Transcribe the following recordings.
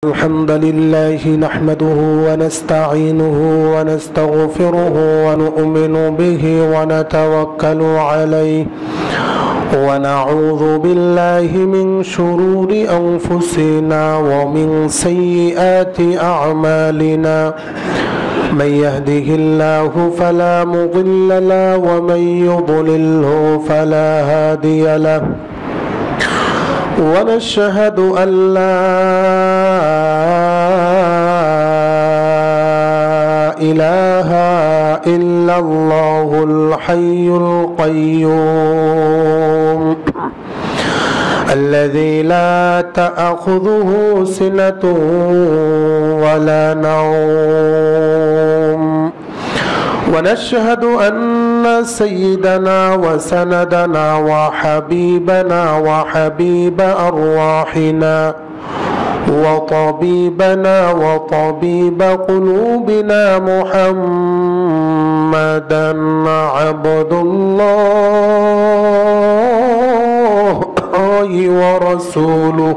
الحمد لله نحمده ونستعينه ونستغفره ونؤمن به ونتوكل عليه ونعوذ بالله من شرور أنفسنا ومن سيئات أعمالنا من يهده الله فلا مضل له ومن يضلله فلا هادي له ونشهد أن لا إله إلا الله الحي القيوم الذي لا تأخذه سنة ولا نوم ونشهد أن سيدنا وسندنا وحبيبنا وحبيب أرواحنا وطبيبنا وطبيب قلوبنا محمدا عبد الله ورسوله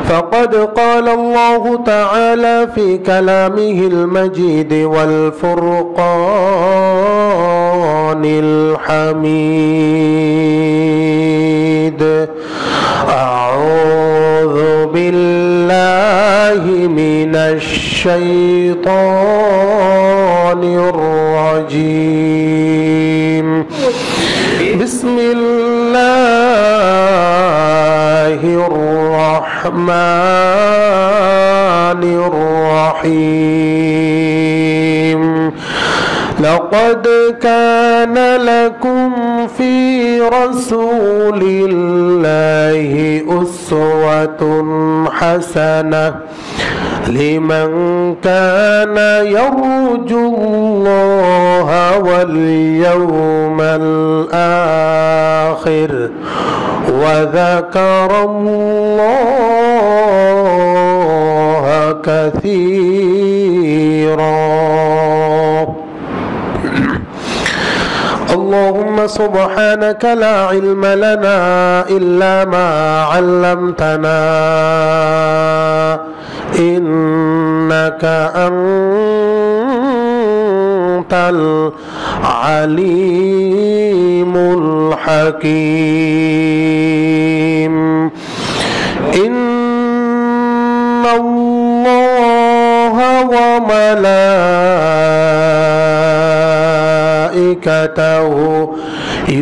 فقد قال الله تعالى في كلامه المجيد والفرقان الحميد أعوذ بالله من الشيطان الرجيم بسم الله الرحمن الرحيم لقد كان لكم في رسول الله أسوة حسنة لمن كان يرجو الله واليوم الآخر وذكر الله كثيرا. اللهم سبحانك لا علم لنا إلا ما علمتنا إنك أنت العليم الحكيم. إن الله وملائكته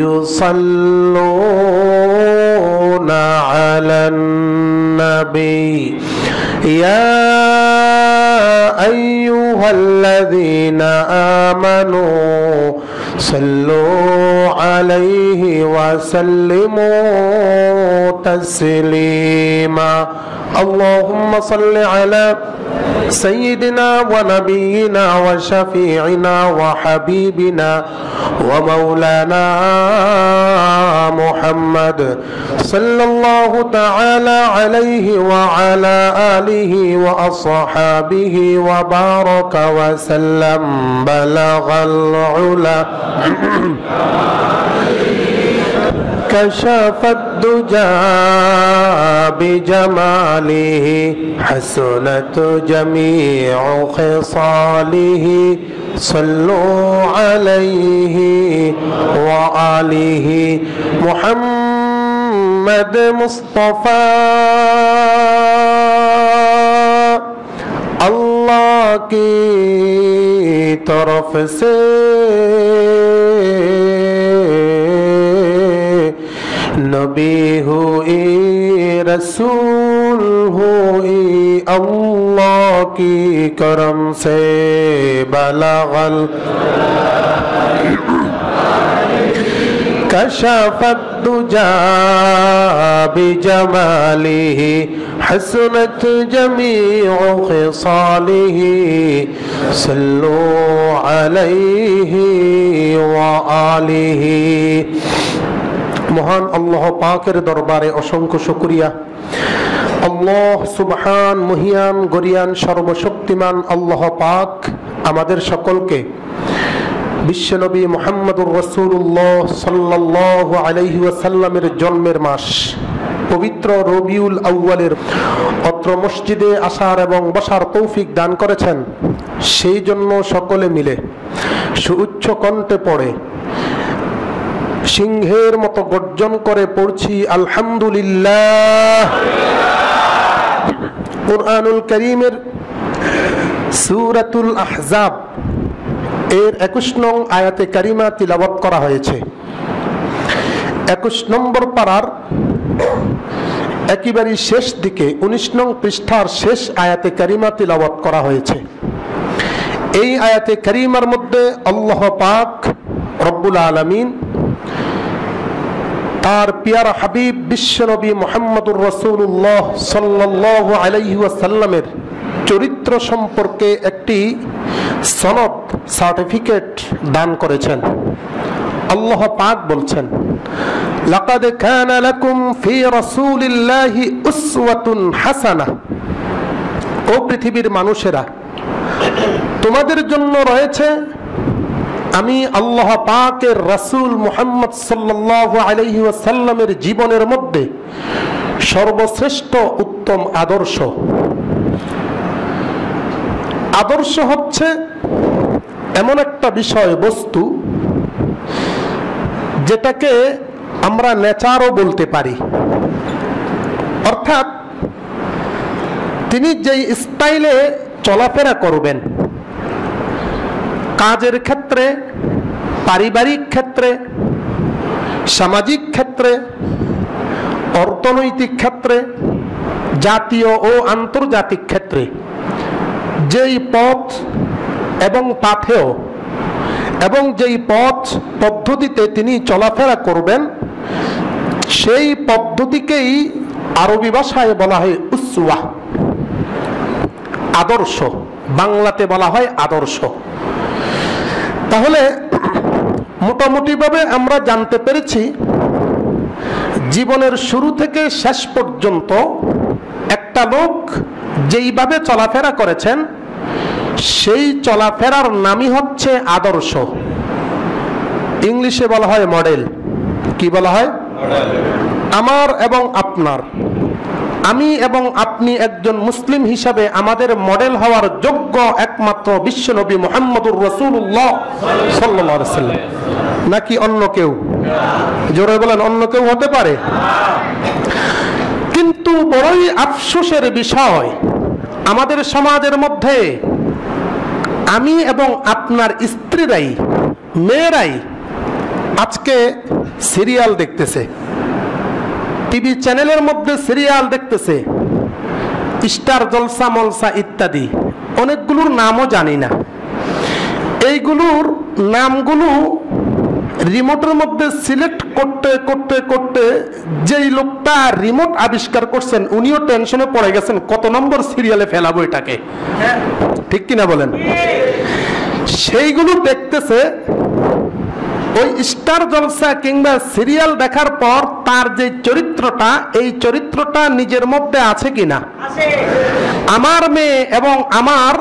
يصلون على النبي يا أيها الذين آمنوا صلوا عليه وسلموا تسليما. اللهم صل على سيدنا ونبينا وشفيعنا وحبيبنا ومولانا محمد صلى الله تعالى عليه وعلى آله وأصحابه وبارك وسلم. بلغ العلا كشف الدجى بجماله حسنت جميع خصاله صلوا عليه وآله. محمد مصطفى अल्लाह की तरफ से नबी हुई रसूल हुई अल्लाह की करम से बलगल कशफत दुजा बिजमालिही हसनत जमीउ खिसालिही सल्लु अलैहि व आलिहि। মহান আল্লাহ পাকের দরবারে অসংখ্য শুকরিয়া। আল্লাহ সুবহান মুহিয়ান গরিয়ান সর্বশক্তিমান আল্লাহ পাক আমাদের সকলকে বিশ্বনবী মুহাম্মদুর রাসূলুল্লাহ সাল্লাল্লাহু আলাইহি ওয়াসাল্লামের জন্মের মাস পবিত্র রবিউল আউয়ালের অত্র মসজিদে আসার এবং বসার তৌফিক দান করেছেন, সেই জন্য সকলে মিলে সুউচ্চ কণ্ঠে পড়ে সিংহের মতো গর্জন করে পড়ছি আলহামদুলিল্লাহ। কুরআনুল কারীমের সূরাতুল আহজাব এর 21 নং আয়াতে কারিমা তিলাওয়াত করা হয়েছে। 21 নম্বর পারার একেবারে শেষ দিকে 19 নং পৃষ্ঠার শেষ আয়াতে কারিমা তিলাওয়াত করা হয়েছে। এই আয়াতে কারিমার মধ্যে আল্লাহ পাক রব্বুল আলামিন তার পিয়ারা হাবিব বিশ্বনবী মুহাম্মদুর রাসূলুল্লাহ সাল্লাল্লাহু আলাইহি ওয়াসাল্লামের চরিত্র সম্পর্কে একটি সনদ সার্টিফিকেট দান করেছেন। আল্লাহ পাক বলছেন, লাকাদ কানা লাকুম ফি রাসূলিল্লাহি উসওয়াতুন হাসানাহ। ও পৃথিবীর মানুষেরা, তোমাদের জন্য রয়েছে আমি আল্লাহ পাকের রাসূল মুহাম্মদ সাল্লাল্লাহু আলাইহি ওয়াসাল্লামের জীবনের মধ্যে সর্বশ্রেষ্ঠ উত্তম আদর্শ। আদর্শ হচ্ছে এমন একটা বিষয় বস্তু যেটাকে আমরা নেচারও বলতে পারি, অর্থাৎ তিনি যেই স্টাইলে চলাফেরা করবেন, কাজের ক্ষেত্রে, পারিবারিক ক্ষেত্রে, সামাজিক ক্ষেত্রে, অর্থনৈতিক ক্ষেত্রে, জাতীয় ও আন্তর্জাতিক ক্ষেত্রে যেই পথ এবং পাথেয় এবং যেই পথ পদ্ধতিতে তিনি চলাফেরা করবেন, সেই পদ্ধতিকেই আরবি ভাষায় বলা হয় উসওয়া, আদর্শ। বাংলাতে বলা হয় আদর্শ। তাহলে মোটামুটিভাবে আমরা জানতে পেরেছি জীবনের শুরু থেকে শেষ পর্যন্ত একটা লোক যেইভাবে চলাফেরা করেছেন, সেই চলাফেরার নামই হচ্ছে আদর্শ। ইংলিশে বলা হয় মডেল। কি বলা হয়? আমার এবং আপনার, আমি এবং আপনি একজন মুসলিম হিসাবে আমাদের মডেল হওয়ার যোগ্য একমাত্র বিশ্বনবী মুহাম্মদুর রাসূলুল্লাহ সাল্লাল্লাহু আলাইহি ওয়াসাল্লাম, নাকি অন্য কেউ? জোরে বলেন, অন্য কেউ হতে পারে? কিন্তু বড়ই আফসোসের বিষয়, আমাদের সমাজের মধ্যে আমি এবং আপনার স্ত্রীরাই, মেয়েরাই আজকে সিরিয়াল দেখতেছে, টিভি চ্যানেলের মধ্যে সিরিয়াল দেখতেছে, স্টার জলসা মলসা ইত্যাদি, অনেকগুলোর নামও জানি না। এইগুলোর নামগুলো রিমোটের মধ্যে সিলেক্ট করতে করতে করতে যেই লোকটা রিমোট আবিষ্কার করছেন উনিও টেনশনে পড়ে গেছেন কত নম্বর সিরিয়ালে ফেলাবো এটাকে, ঠিক কিনা বলেন? সেইগুলো দেখতেছে। ওই স্টার জলসা কিংবা সিরিয়াল দেখার পর তার যে চরিত্রটা, এই চরিত্রটা নিজের মধ্যে আছে কিনা, আমার মেয়ে এবং আমার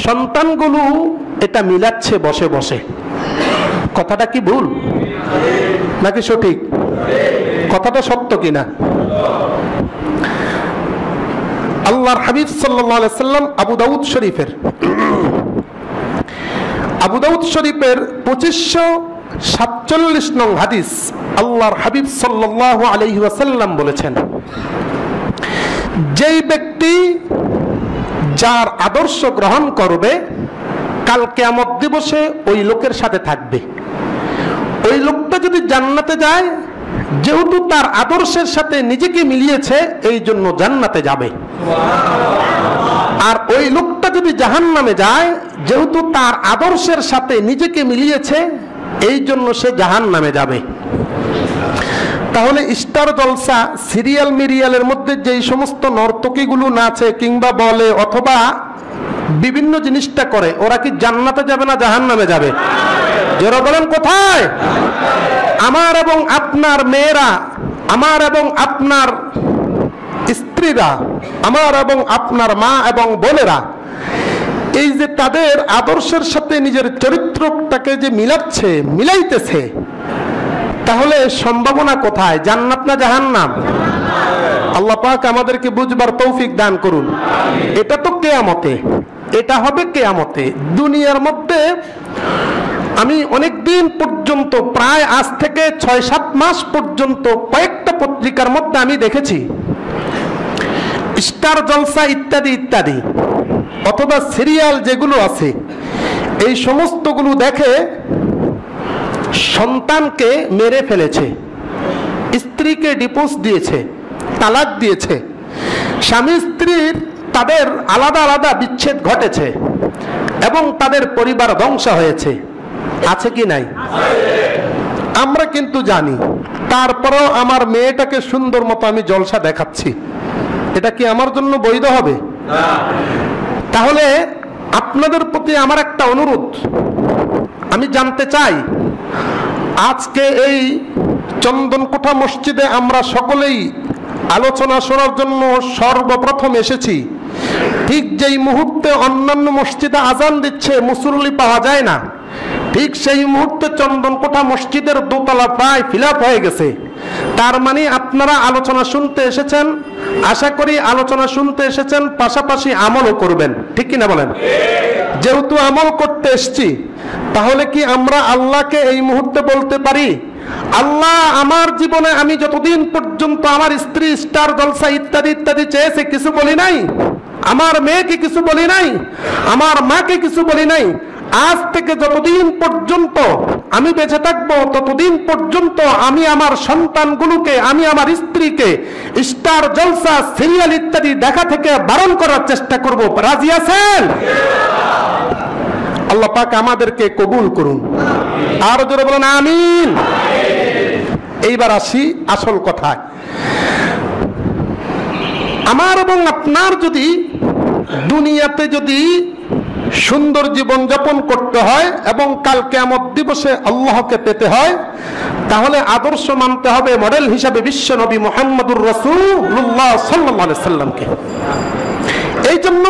সন্তানগুলো এটা মিলাচ্ছে বসে বসে। কথাটা কি ভুল নাকি সঠিক? কথাটা সত্য কিনা? আল্লাহর হাবিব সাল্লাল্লাহু আলাইহি ওয়াসাল্লাম আবু দাউদ শরীফের 2547 নং হাদিস, আল্লাহর হাবিব সাল্লাল্লাহু আলাইহি ওয়াসাল্লাম বলেছেন, যেই ব্যক্তি যার আদর্শ গ্রহণ করবে কাল কিয়ামত দিবসে ওই লোকের সাথে থাকবে। ওই লোকটা যদি জান্নাতে যায়, যেহেতু তার আদর্শের সাথে নিজেকে মিলিয়েছে, এই জন্য জান্নাতে যাবে। আর ওই লোকটা যদি জাহান্নামে যায়, যেহেতু তার আদর্শের সাথে নিজেকে মিলিয়েছে, এই জন্য সে জাহান্নামে যাবে। তাহলে স্টার জলসা সিরিয়াল মিরিয়ালের মধ্যে যেই সমস্ত নর্তকীগুলো নাচে কিংবা বলে অথবা বিভিন্ন জিনিসটা করে, ওরা কি জান্নাতে যাবে না জাহান্নামে যাবে? যারা বলেন কোথায়? আমার এবং আপনার মেয়েরা, আমার এবং আপনার স্ত্রীরা, আমার এবং আপনার মা এবং বোনেরা, এই যে তাদের আদর্শের সাথে নিজের চরিত্রটাকে যে মিলাইতেছে, তাহলে সম্ভাবনা কোথায়? জান্নাত না জাহান্নাম? আল্লাহ পাক আমাদেরকে বুঝবার তৌফিক দান করুন। এটা তো কিয়ামতে, এটা হবে কিয়ামতে। দুনিয়ার মধ্যে আমি অনেক দিন পর্যন্ত, প্রায় আজ থেকে 6-7 মাস পর্যন্ত কয়েকটা পত্রিকার মধ্যে আমি দেখেছি স্টার জলসা ইত্যাদি ইত্যাদি অথবা সিরিয়াল যেগুলো আছে, এই সমস্তগুলো দেখে সন্তানকে মেরে ফেলেছে, স্ত্রীকে ডিভোর্স দিয়েছে, তালাক দিয়েছে, স্বামী স্ত্রীর তাদের আলাদা আলাদা বিচ্ছেদ ঘটেছে এবং তাদের পরিবার ধ্বংস হয়েছে। আছে কি নাই? আমরা কিন্তু জানি, তারপরেও আমার মেয়েটাকে সুন্দর মতো আমি জলসা দেখাচ্ছি, এটা কি আমার জন্য বৈধ হবে? তাহলে আপনাদের প্রতি আমার একটা অনুরোধ, আমি জানতে চাই, আজকে এই চন্দনকোঠা মসজিদে আমরা সকলেই আলোচনা শোনার জন্য সর্বপ্রথম এসেছি। ঠিক যেই মুহূর্তে অন্যান্য মসজিদে আজান দিচ্ছে, মুসল্লি পাওয়া যায় না, ঠিক সেই মুহূর্তে চন্দনকোঠা মসজিদের দোতলা প্রায় ফিল আপ হয়ে গেছে। তার মানে আপনারা আলোচনা শুনতে এসেছেন, আশা করি আলোচনা শুনতে এসেছেন, পাশাপাশি আমলও করবেন, ঠিক কিনা বলেন? যেহেতু আমল করতে এসছি, তাহলে কি আমরা আল্লাহকে এই মুহূর্তে বলতে পারি, আল্লাহ আমার জীবনে আমি যতদিন পর্যন্ত আমার স্ত্রী স্টার জলসা ইত্যাদি ইত্যাদি চেয়েছে কিছু বলি নাই, আমার মেয়েকে কিছু বলি নাই, আমার মাকে কিছু বলি নাই, আজ থেকে যতদিন পর্যন্ত আমি বেঁচে থাকবো ততদিন পর্যন্ত আমি আমার সন্তানগুলোকে, আমি আমার স্ত্রীকে স্টার জলসা সিরিয়াল ইত্যাদি দেখা থেকে বারণ করার চেষ্টা করব। রাজি আছেন? আল্লাহ পাক আমাদেরকে কবুল করুন। আর জোরে বলেন আমিন। এইবার আসি আসল কথায়। আমার এবং আপনার যদি দুনিয়াতে যদি সুন্দর জীবন যাপন করতে হয় এবং কাল কিয়ামত দিবসে আল্লাহকে পেতে হয়, তাহলে আদর্শ মানতে হবে মডেল হিসাবে বিশ্ব নবী মুহাম্মদুর রাসূলুল্লাহ সাল্লাল্লাহু আলাইহি সাল্লামকে। এই জন্য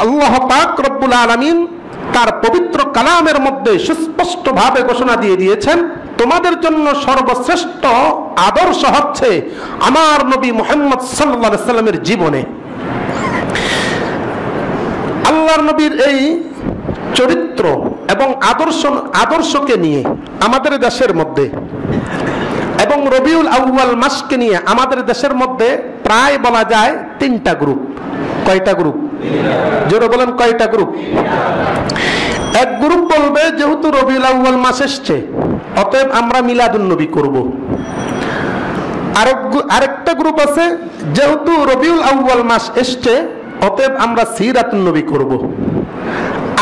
আল্লাহ পাক রব্বুল আলামিন তার পবিত্র কালামের মধ্যে সুস্পষ্টভাবে ঘোষণা দিয়ে দিয়েছেন, তোমাদের জন্য সর্বশ্রেষ্ঠ আদর্শ হচ্ছে আমার নবী মুহাম্মদ সাল্লাল্লাহু আলাইহি সাল্লামের জীবনে। আল্লাহর নবীর এই চরিত্র এবং আদর্শকে নিয়ে আমাদের দেশের মধ্যে এবং রবিউল আউয়াল মাসকে নিয়ে আমাদের দেশের মধ্যে প্রায় বলা যায় 3টা গ্রুপ। কয়টা গ্রুপ? জোরে বলেন কয়টা গ্রুপ? এক গ্রুপ বলবে যেহেতু রবিউল আউয়াল মাস এসছে অতএব আমরা মিলাদুন নবী করব। আরেকটা গ্রুপ আছে যেহেতু রবিউল আউয়াল মাস এসছে অতএব আমরা সিরাতুন নবী করব।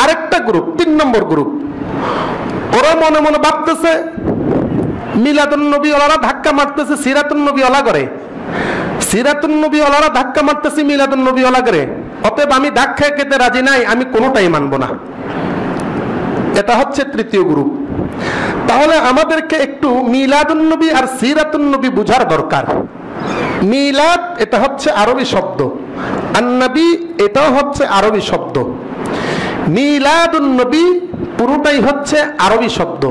আরেকটা গ্রুপ, 3 নম্বর গ্রুপ, ওরা মনে মনে ভাবতেছে মিলাদুন নবী ওলারা ধাক্কা মারতেছে সিরাতুন নবী ওলা করে, সিরাতুন নবী ওলারা ধাক্কা মারতেছে মিলাদুন নবী ওলা করে, অতএব আমি ধাক্কা খেতে রাজি নাই, আমি কোনোটাই মানব না। এটা হচ্ছে 3য় গ্রুপ। তাহলে আমাদেরকে একটু মিলাদুন নবী আর সিরাতুন নবী বুঝার দরকার। মিলাদ এটা হচ্ছে আরবি শব্দ, আর নবী এটাও হচ্ছে আরবি শব্দ। মিলাদুন নবী পুরোটাই হচ্ছে আরবি শব্দ,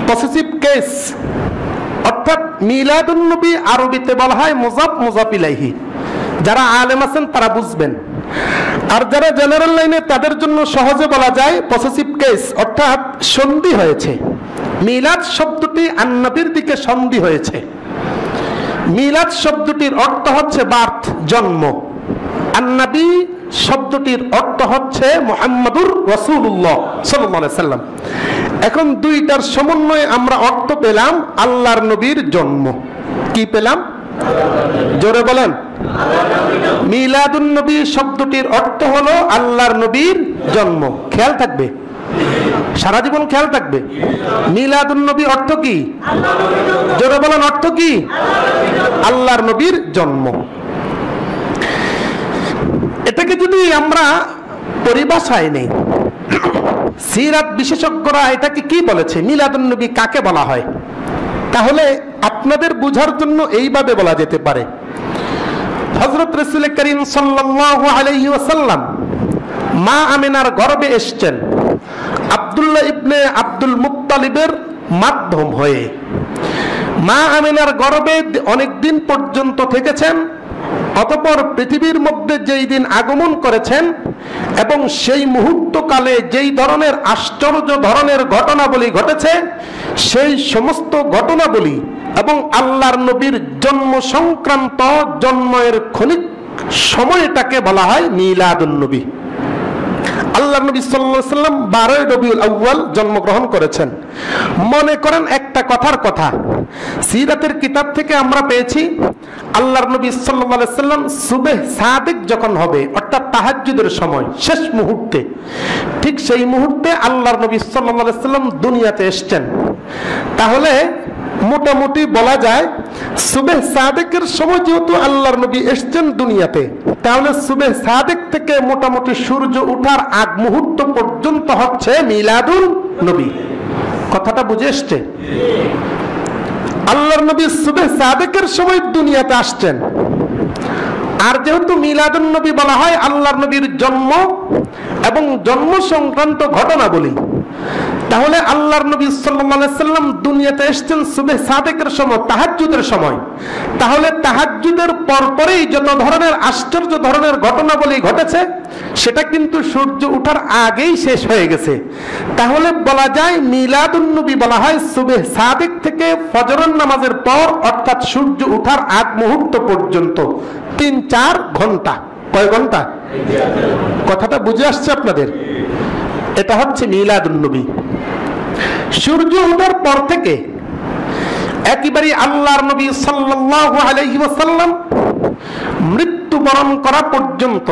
পসেসিভ কেস, অর্থাৎ মিলাদুন নবী আরবিতে বলা হয় মুযাফ মুযাফ ইলাইহি। যারা আলেম আছেন তারা বুঝবেন, আর যারা জেনারেল লাইনে তাদের জন্য সহজে বলা যায় পসেসিভ কেস, অর্থাৎ সন্ধি হয়েছে। মিলাদ শব্দটি আন-নবীর দিকে সন্ধি হয়েছে। মিলাদ শব্দটির অর্থ হচ্ছে বার্থ, জন্ম। আন-নবী শব্দটির অর্থ হচ্ছে মুহাম্মদুর রাসূলুল্লাহ সাল্লাল্লাহু আলাইহি সাল্লাম। এখন দুইটার সমন্বয়ে আমরা অর্থ পেলাম আল্লাহর নবীর জন্ম। কি পেলাম? জোরে বলেন। মিলাদুন নবী শব্দটির অর্থ হলো আল্লাহর নবীর জন্ম। খেয়াল থাকবে, সারা জীবন খেয়াল থাকবে। মিলাদুন নবী অর্থ কি? জোরে বলেন অর্থ কি? আল্লাহর নবীর জন্ম। এটাকে যদি আমরা পরিভাষায় নেই, সিরাত বিশেষজ্ঞরা এটাকে কি বলেছে, মিলাদুন নবী কাকে বলা হয়, তাহলে আপনাদের বুঝার জন্য এইভাবে বলা যেতে পারে। হযরত রাসূল করিম সাল্লাল্লাহু আলাইহি ওয়াসাল্লাম মা আমিনার গর্ভে এসেছেন আব্দুল্লাহ ইবনে আব্দুল মুত্তালিবের মাধ্যম হয়ে। মা আমিনার গর্ভে অনেক দিন পর্যন্ত থেকেছেন, অতঃপর পৃথিবীর মধ্যে যেই দিন আগমন করেছেন এবং সেই মুহূর্তকালে যেই ধরনের আশ্চর্য ধরনের ঘটনাবলী ঘটেছে, সেই সমস্ত ঘটনাবলী এবং আল্লাহর নবীর জন্ম সংক্রান্ত জন্মের ক্ষণিক সময়টাকে বলা হয় মিলাদুন নবী। আল্লাহর নবী সাল্লাল্লাহু আলাইহি ওয়াসাল্লাম 12 রবিউল আউয়াল জন্মগ্রহণ করেছেন। মনে করেন একটা কথার কথা, সিরাতের কিতাব থেকে আমরা পেয়েছি আল্লাহর নবী সাল্লাল্লাহু আলাইহি ওয়াসাল্লাম সুবহ সাদিক যখন হবে, অর্থাৎ তাহাজ্জুদের সময় শেষ মুহূর্তে, ঠিক সেই মুহূর্তে আল্লাহর নবী সাল্লাল্লাহু আলাইহি ওয়াসাল্লাম দুনিয়াতে এসেছেন। তাহলে মোটামুটি বলা যায় সুবহ সাদিকের সময় যেহেতু আল্লাহর নবী এসেছেন দুনিয়াতে, তাহলে সুবহ সাদিক থেকে মোটামুটি সূর্য ওঠার আগ মুহূর্ত পর্যন্ত হচ্ছে মিলাদুন নবী। কথাটা বুঝে এসছে? আল্লাহর নবী সুবহ সাদিকের সময় দুনিয়াতে আসছেন। আর যেহেতু মিলাদুন নবী বলা হয় আল্লাহর নবীর জন্ম এবং জন্ম সংক্রান্ত ঘটনাবলী, তাহলে আল্লাহর নবী সাল্লাল্লাহু আলাইহি ওয়াসাল্লাম দুনিয়াতে এসেছেন সুবহ সাদিকের সময়, তাহাজ্জুদের সময়। তাহলে তাহাজ্জুদের পরপরই যত ধরনের আশ্চর্য ধরনের ঘটনাবলী ঘটেছে সেটা কিন্তু সূর্য ওঠার আগেই শেষ হয়ে গেছে। তাহলে বলা যায় মিলাদুন নবী বলা হয় সুবহ সাদিক থেকে ফজরের নামাজের পর, অর্থাৎ সূর্য ওঠার আগ মুহূর্ত পর্যন্ত 3-4 ঘন্টা। কয় ঘন্টা? কথাটা বুঝে আসছে আপনাদের? এটা হচ্ছে মিলাদুন নবী। সূর্য ওঠার পর থেকে একেবারে আল্লাহর নবী সাল্লাল্লাহু আলাইহি ওয়াসাল্লাম মৃত্যুবরণ করা পর্যন্ত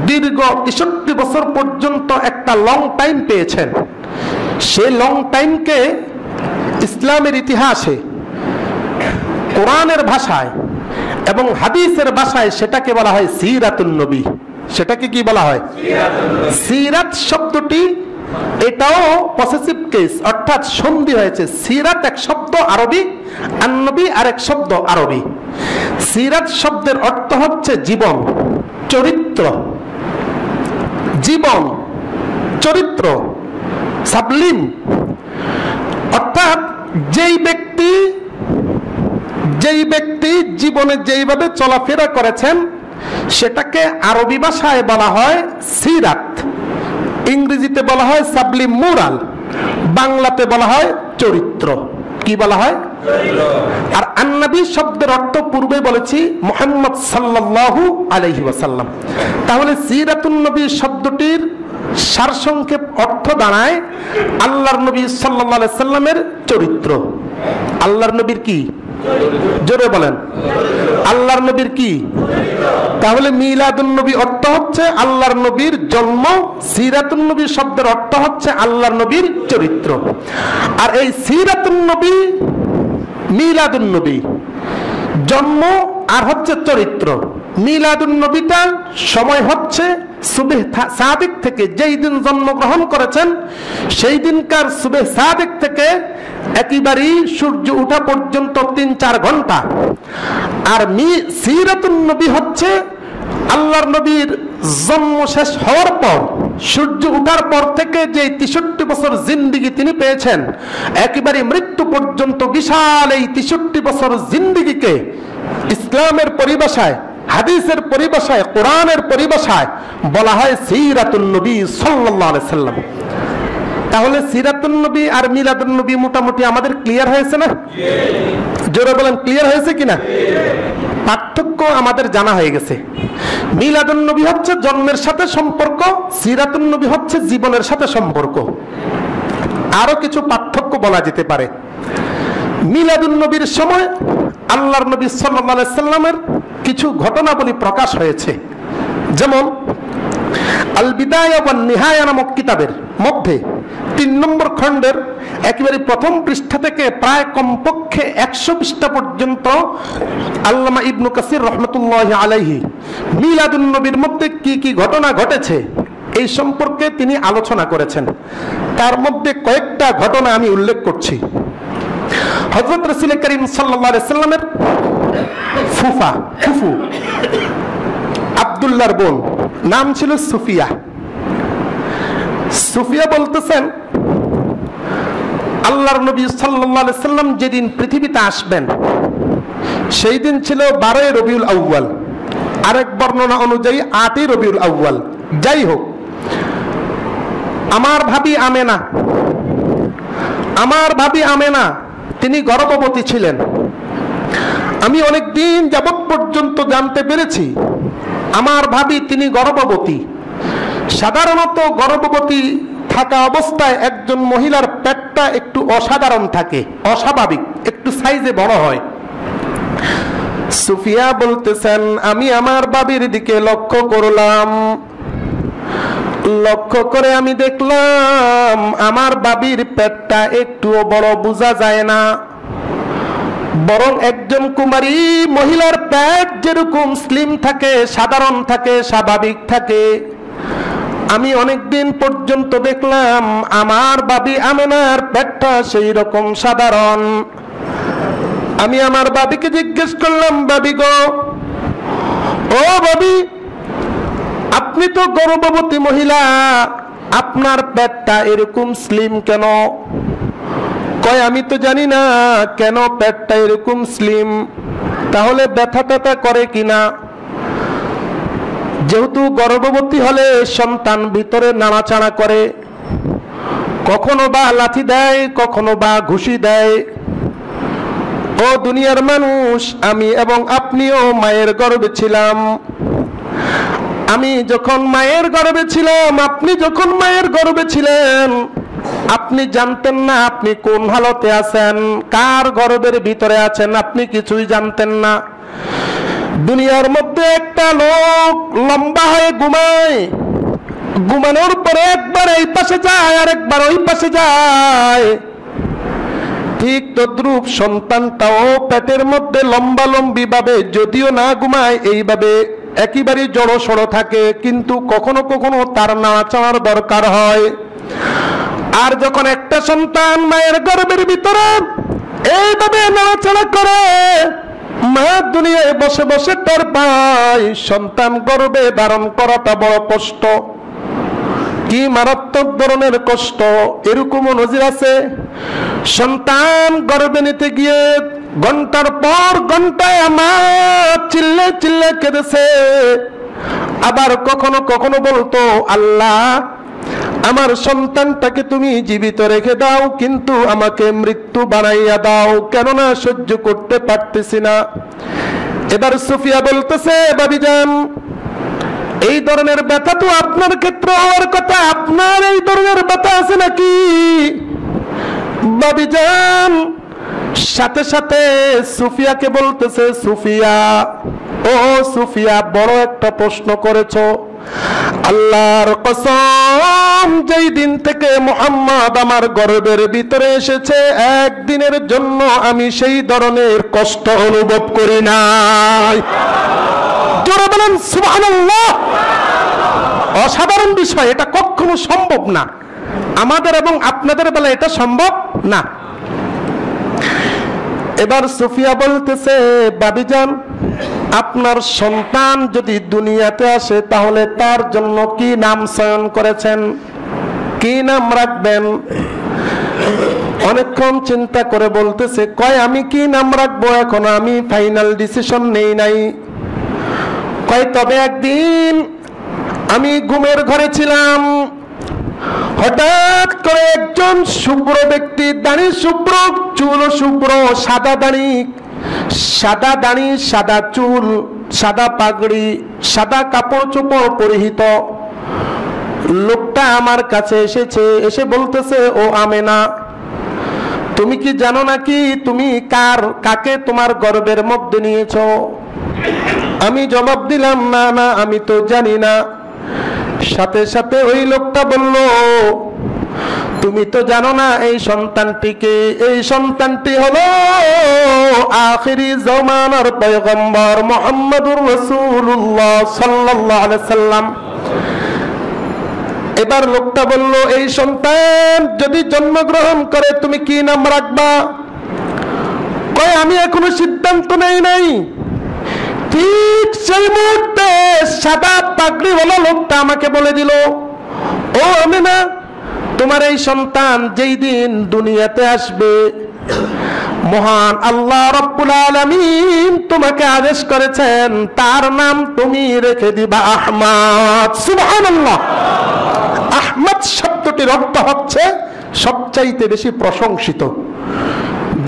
দীর্ঘ 63 বছর পর্যন্ত একটা লং টাইম পেয়েছেন। সেই লং টাইমকে ইসলামের ইতিহাসে কোরআনের ভাষায় এবং হাদিসের ভাষায় সেটাকে বলা হয় সিরাতুন নবী। সেটাকে কি বলা হয়? সিরাত শব্দটি এটাও পসেসিভ কেস, অর্থাৎ সন্ধি হয়েছে। সিরাত এক শব্দ আরবি, আর নবী আরেক শব্দ আরবি। সিরাত শব্দের অর্থ হচ্ছে জীবন, চরিত্র, জীবন, চরিত্র, সাবলিম। অর্থাৎ যেই ব্যক্তি জীবনে যেইভাবে চলাফেরা করেছেন সেটাকে আরবি ভাষায় বলা হয় সিরাত, ইংরেজিতে বলা হয় সাবলিম মোরাল, বাংলাতে বলা হয় চরিত্র। কি বলা হয়? আর আন-নবী শব্দের অর্থ পূর্বে বলেছি মুহাম্মদ সাল্লাল্লাহু আলাইহি ওয়াসাল্লাম। তাহলে সিরাতুন নবী শব্দটির সারসংক্ষেপ অর্থ দাঁড়ায় আল্লাহর নবী সাল্লাল্লাহু আলাইহি সাল্লামের চরিত্র। আল্লাহর নবীর কি? জোরে বলেন, আল্লাহর নবীর কি? তাহলে মিলাদুন নবী অর্থ হচ্ছে আল্লাহর নবীর জন্ম, সিরাতুন নবী শব্দের অর্থ হচ্ছে আল্লাহর নবীর চরিত্র। আর এই সিরাতুন নবী, মিলাদুন নবী জন্ম আর হচ্ছে চরিত্র। মিলাদুন নবীটা সময় হচ্ছে সুবহ সাদিক থেকে, যেই দিন জন্মগ্রহণ করেছেন সেই দিনকার সুবহ সাদিক থেকে একেবারেই সূর্য ওঠা পর্যন্ত 3-4 ঘন্টা। আর সিরাতুন নবী হচ্ছে আল্লাহর নবীর জন্ম শেষ হওয়ার পর, সূর্য ওঠার পর থেকে যে 63 বছর জিন্দেগি তিনি পেয়েছেন, একেবারে মৃত্যু পর্যন্ত বিশাল এই 63 বছর জিন্দেগিকে ইসলামের পরিভাষায়, হাদিসের পরিভাষায়, কোরআনের পরিভাষায় বলা হয় সিরাতুন নবী সাল্লাল্লাহু আলাইহি সাল্লাম। তাহলে সিরাতুন নবী আর মিলাদুন নবী মোটামুটি আমাদের ক্লিয়ার হয়েছে না? জোরে বলেন, ক্লিয়ার হয়েছে কিনা? পার্থক্য আমাদের জানা হয়ে গেছে। মিলাদুন নবী হচ্ছে জন্মের সাথে সম্পর্ক, সিরাতুন নবী হচ্ছে জীবনের সাথে সম্পর্ক। আরো কিছু পার্থক্য বলা যেতে পারে। মিলাদুন নবীর সময় আল্লাহর নবী সাল্লাল্লাহু আলাইহি সাল্লামের কিছু ঘটনাবলী প্রকাশ হয়েছে। যেমন আল বিদায়া ওয়ান নিহায়া নামক কিতাবের মধ্যে 3 নম্বর খণ্ডের একেবারে প্রথম পৃষ্ঠা থেকে প্রায় কমপক্ষে 100 পৃষ্ঠা পর্যন্ত আল্লামা ইবনে কাসির রাহমাতুল্লাহি আলাইহি মিলাদুন নবীর মধ্যে কি কি ঘটনা ঘটেছে এই সম্পর্কে তিনি আলোচনা করেছেন। তার মধ্যে কয়েকটা ঘটনা আমি উল্লেখ করছি। হযরত রাসূল করিম সাল্লাল্লাহু আলাইহি সাল্লামের ফুফু আব্দুল্লাহর বোন নাম ছিল সুফিয়া। সুফিয়া বলতেছেন আল্লাহর নবী সাল্লাল্লাহু আলাইহি সাল্লাম যেদিন পৃথিবীতে আসবেন সেই দিন ছিল 12 রবিউল আউয়াল, আরেক বর্ণনা অনুযায়ী 8 রবিউল আউয়াল। যাই হোক, আমার ভাবি আমেনা তিনি গর্ভবতী ছিলেন। আমি অনেক দিন যাবত পর্যন্ত জানতে পেরেছি আমার ভাবি তিনি গর্ভবতী। সাধারণত গর্ভবতী থাকা অবস্থায় একজন মহিলার পেটটা একটু অসাধারণ থাকে, অস্বাভাবিক, একটু সাইজে বড় হয়। সুফিয়া বলতেছেন, আমি আমার ভাবির দিকে লক্ষ্য করলাম, লক্ষ্য করে আমি দেখলাম আমার ভাবির পেটটা একটুও বড় বোঝা যায় না, বরং একজন কুমারী মহিলার পেট যেরকম স্লিম থাকে, সাধারণ থাকে, স্বাভাবিক থাকে, আমি অনেকদিন পর্যন্ত দেখলাম আমার ভাবি আমেনার পেটটা সেই রকম সাধারণ। আমি আমার ভাবিকে জিজ্ঞেস করলাম, ভাবি গো, ও ভাবি, আপনি তো গর্ভবতী মহিলা, আপনার পেটটা এরকম স্লিম কেন? কয়, আমি তো জানি না কেন পেটটা এরকম স্লিম, তাহলে ব্যথা ট্যাথা করে কিনা? যেহেতু গর্ভবতী হলে সন্তান ভিতরে নাড়াচাড়া করে, কখনো বা লাথি দেয়, কখনো বা ঘুষি দেয়। ও দুনিয়ার মানুষ, আমি এবং আপনিও মায়ের গর্ভে ছিলাম। আমি যখন মায়ের গর্ভে ছিলাম, আপনি যখন মায়ের গর্ভে ছিলেন, আপনি জানতেন না আপনি কোন হালতে আছেন, কার গর্ভের ভিতরে আছেন, আপনি কিছুই জানতেন না। দুনিয়ার মধ্যে একটা লোক লম্বা হয়ে ঘুমায়, ঘুমানোর পরে একবার এই পাশে যায় আর একবার ওই পাশে যায়, ঠিক তদ্রূপ সন্তানটাও পেটের মধ্যে লম্বালম্বি ভাবে, যদিও না ঘুমায়, এইভাবে একেবারে জড়ো সড়ো থাকে, কিন্তু কখনো কখনো তার নাড়াচাড়ার দরকার হয়। আর যখন একটা সন্তান মায়ের গর্ভের ভিতরে এইভাবে নাড়াচাড়া করে, মা দুনিয়ায় বসে বসে টের পায় সন্তান গর্ভে ধারণ করাটা বড় কষ্ট, কি মারাত্মক ধরনের কষ্ট। এরকমও নজির আছে, সন্তান গর্ভে নিতে গিয়ে ঘন্টার পর ঘন্টায় আমার চিল্লে চিল্লে কেঁদেছে। আবার কখনো কখনো বলতো, আল্লাহ, আমার সন্তানটাকে তুমি জীবিত রেখে দাও, কিন্তু আমাকে মৃত্যু বানাইয়া দাও, কেননা সহ্য করতে পারতেছি না। এবার সুফিয়া বলতেছে, ভাবিজান, এই ধরনের ব্যথা তো আপনার ক্ষেত্রে হওয়ার কথা, আপনার এই ধরনের ব্যথা আছে নাকি? ভাবিজান সাথে সাথে সুফিয়াকে বলতেছে, সুফিয়া, ও সুফিয়া, বড় একটা প্রশ্ন করেছো। আল্লাহর কসম, যেই দিন থেকে মুহাম্মদ আমার গর্ভের ভিতরে এসেছে, একদিনের জন্য আমি সেই ধরনের কষ্ট অনুভব করি নাই। জোরে বলেন সুবহানাল্লাহ। অসাধারণ বিষয়, এটা কখনো সম্ভব না, আমাদের এবং আপনাদের বেলা এটা সম্ভব না। এবার সুফিয়া বলতেছে, ভাবিজান, আপনার সন্তান যদি দুনিয়াতে আসে তাহলে তার জন্য কি নাম চয়ন করেছেন, কি নাম রাখবেন? অনেকক্ষণ চিন্তা করে বলতেছে, কয়, আমি কি নাম রাখবো এখনো আমি ফাইনাল ডিসিশন নেই নাই। কয়, তবে একদিন আমি ঘুমের ঘরে ছিলাম, হঠাৎ করে একজন শুভ্র ব্যক্তি, দাড়ি শুভ্র, চুল শুভ্র, সাদা দাড়ি, সাদা দাড়ি, সাদা চুল, সাদা পাগড়ি, সাদা কাপড় চোপড় পরিহিত লোকটা আমার কাছে এসেছে। এসে বলতেছে, ও আমেনা, তুমি কি জানো নাকি তুমি কাকে তোমার গর্ভের মধ্যে নিয়েছো? আমি জবাব দিলাম, না না, আমি তো জানি না। সাথে সাথে ওই লোকটা বলল, তুমি তো জানো না এই সন্তানটিকে? এই সন্তানটি হলো আখিরি জামানার পয়গম্বর মুহাম্মদুর রাসূলুল্লাহ সাল্লাল্লাহু আলাইহি সাল্লাম। এবার লোকটা বলল, এই সন্তান যদি জন্মগ্রহণ করে তুমি কি নাম রাখবা? কয়, আমি এখনো সিদ্ধান্ত নেই নাই। ঠিক সেই মুহূর্তে সাদা পাগড়ি হলো লোকটা আমাকে বলে দিল, ও আমেনা, তোমার এই সন্তান যেই দিন দুনিয়াতে আসবে, মহান আল্লাহ রাব্বুল আলামিন তোমাকে আদেশ করেছেন তার নাম তুমি রেখে দিবা আহমদ। সুবহানাল্লাহ। আহমদ শব্দটির অর্থ হচ্ছে সবচাইতে বেশি প্রশংসিত,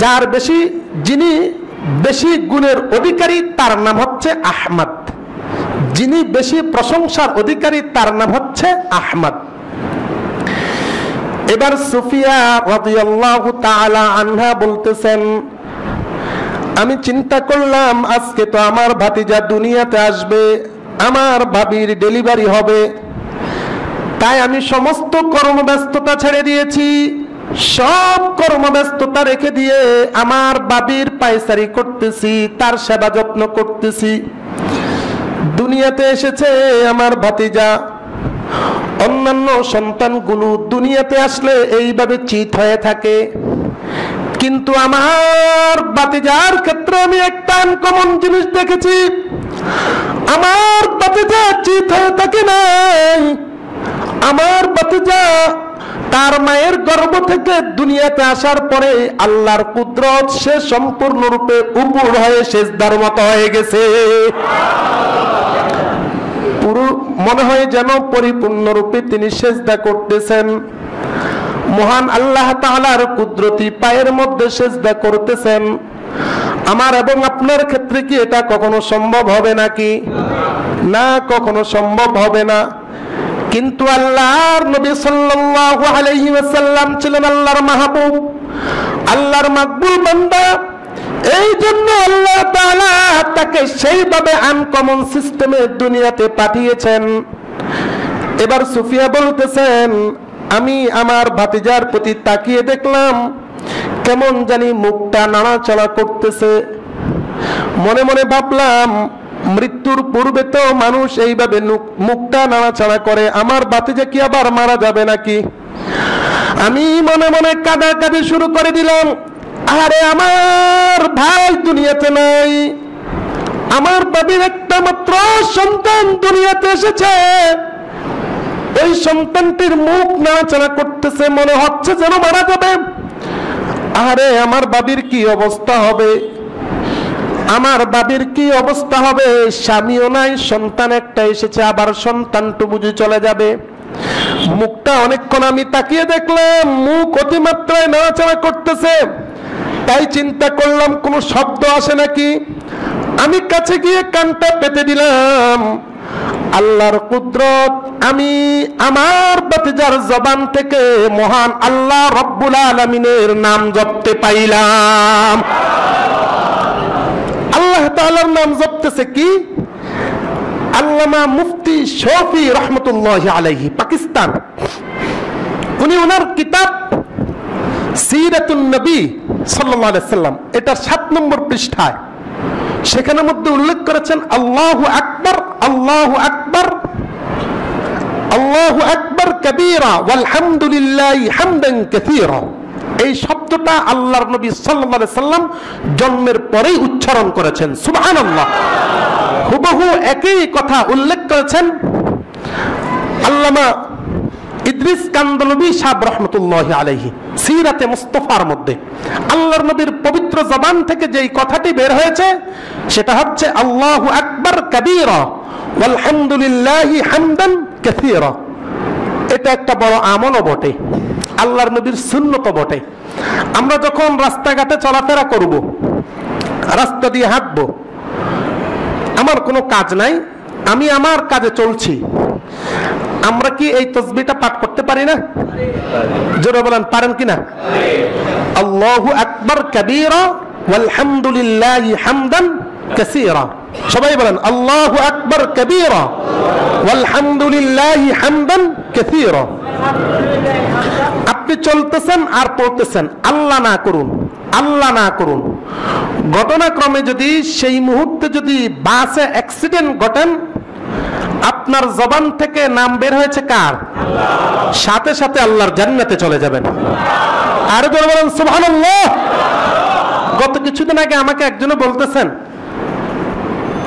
যার যিনি বেশি গুণের অধিকারী তার নাম হচ্ছে আহমদ, যিনি বেশি প্রশংসার অধিকারী তার নাম হচ্ছে আহমদ। এবার সুফিয়া রাদিয়াল্লাহু তাআলা আনহা বলতেছেন, আমি চিন্তা করলাম আজকে তো আমার ভাতিজা দুনিয়াতে আসবে, আমার ভাবির ডেলিভারি হবে, তাই আমি সমস্ত কর্মব্যস্ততা ছেড়ে দিয়েছি, সব কর্মব্যস্ততা রেখে দিয়ে আমার বাবির পায়চারি করতেছি, তার সেবা যত্ন করতেছি। দুনিয়াতে এসেছে আমার ভাতিজা, অন্যান্য সন্তানগুলো দুনিয়াতে আসলে এইভাবে চিত হয়ে থাকে, কিন্তু আমার ভাতিজার ক্ষেত্রে আমি একটা আনকমন জিনিস দেখেছি, আমার ভাতিজা চিত হয়ে থাকে নাই। আমার ভাতিজা তার মায়ের গর্ভ থেকে দুনিয়াতে আসার পরে আল্লাহর কুদরত সে সম্পূর্ণরূপে উপর হয়ে সেজদার মতো হয়ে গেছে, পুরো মনে হয় যেন পরিপূর্ণরূপে তিনি সেজদা করতেছেন। মহান আল্লাহ তাআলার কুদরতি পায়ের মধ্যে সেজদা করতেছেন। আমার এবং আপনার ক্ষেত্রে কি এটা কখনো সম্ভব হবে নাকি? না, কখনো সম্ভব হবে না। কিন্তু আল্লাহর নবী সাল্লাল্লাহু আলাইহি ওয়াসাল্লাম ছিলেন আল্লাহর মাহবুব, আল্লাহর মাকবুল বান্দা, এই জন্য আল্লাহ তাআলা তাকে সেইভাবে আনকমন সিস্টেমে দুনিয়াতে পাঠিয়েছেন। এবার সুফিয়া বলতেছেন, আমি আমার ভাতিজার প্রতি তাকিয়ে দেখলাম কেমন জানি মুখটা নাড়াচাড়া করতেছে। মনে মনে ভাবলাম, মৃত্যুর পূর্বে তো মানুষ এইভাবে মুখটা নাড়াচাড়া করে, আমার ভাতিজা কি আবার মারা যাবে নাকি? আমি মনে মনে কাঁদাকাঁদি শুরু করে দিলাম, আরে আমার ভাই দুনিয়াতে নাই, আমার বাবির একটা মাত্র সন্তান দুনিয়াতে এসেছে, ওই সন্তানটির মুখ নাড়াচাড়া করতেছে, মনে হচ্ছে যেন মারা যাবে। আরে আমার বাবির কি অবস্থা হবে, আমার বাবির কি অবস্থা হবে? স্বামীও নাই, সন্তান একটা এসেছে, আবার সন্তানটু বুঝি চলে যাবে। মুখটা অনেকক্ষণ আমি তাকিয়ে দেখলাম মুখ অতিমাত্রায় নাড়াচাড়া করতেছে, তাই চিন্তা করলাম কোনো শব্দ আসে নাকি। আমি কাছে গিয়ে কানটা পেতে দিলাম, আল্লাহর কুদরত, আমি আমার ভাতিজার জবান থেকে মহান আল্লাহ রব্বুল আলামিনের নাম জপতে পাইলাম। আল্লাহ তাআলার নাম জপতেছে কি? আল্লামা মুফতি শফি রহমতুল্লাহি আলাইহি, পাকিস্তান, উনি ওনার কিতাব সিরাতুন নবী সাল্লাল্লাহু আলাইহি সাল্লাম, এটা 7 নম্বর পৃষ্ঠায়, সেখানে মধ্যে উল্লেখ করেছেন আল্লাহু আকবার, আল্লাহু আকবার, আল্লাহু আকবার কাবীরা ওয়ালহামদুলিল্লাহি হামদান কাসীরা। এই শব্দটা আল্লাহর নবী সাল্লাল্লাহু আলাইহি সাল্লাম জন্মের পরেই উচ্চারণ করেছেন। সুবহানাল্লাহ। হুবহু একই কথা উল্লেখ করেছেন আল্লামা ইদ্রিস কান্দলবী সাহেব রহমতুল্লাহি আলাইহি সিরাতে মুস্তাফার মধ্যে। আল্লাহর নবীর পবিত্র জবান থেকে যেই কথাটি বের হয়েছে সেটা হচ্ছে আল্লাহু আকবার কাবীরা ওয়ালহামদুলিল্লাহি হামদান কাসীরা। এটা একটা বড় আমলও বটে, আল্লাহর নবীর সুন্নত বটে। আমরা যখন রাস্তাঘাটে চলাফেরা করব, রাস্তা দিয়ে হাঁটবো, আমার কোনো কাজ নাই, আমি আমার কাজে চলছি, আমরা কি এই তাসবিহটা পাঠ করতে পারি না? জোরে বলেন, পারেন কিনা? আল্লাহু আকবার কাবীরা ওয়ালহামদুলিল্লাহি হামদান কাসীরা। সবাই বলেন আল্লাহু আকবার কাবীরা ওয়ালহামদুলিল্লাহি হামদান কাসীরা। আপনি চলতেছেন আর পড়তেছেন, আল্লাহ না করুন, আল্লাহ না করুন, ঘটনাক্রমে যদি সেই মুহূর্তে যদি বাসে অ্যাক্সিডেন্ট ঘটেন, আপনার জবান থেকে নাম বের হয়েছে কার? সাথে সাথে আল্লাহর জান্নাতে চলে যাবেন। আর বলেন সুবহানাল্লাহ। গত কিছুদিন আগে আমাকে একজনে বলতেছেন,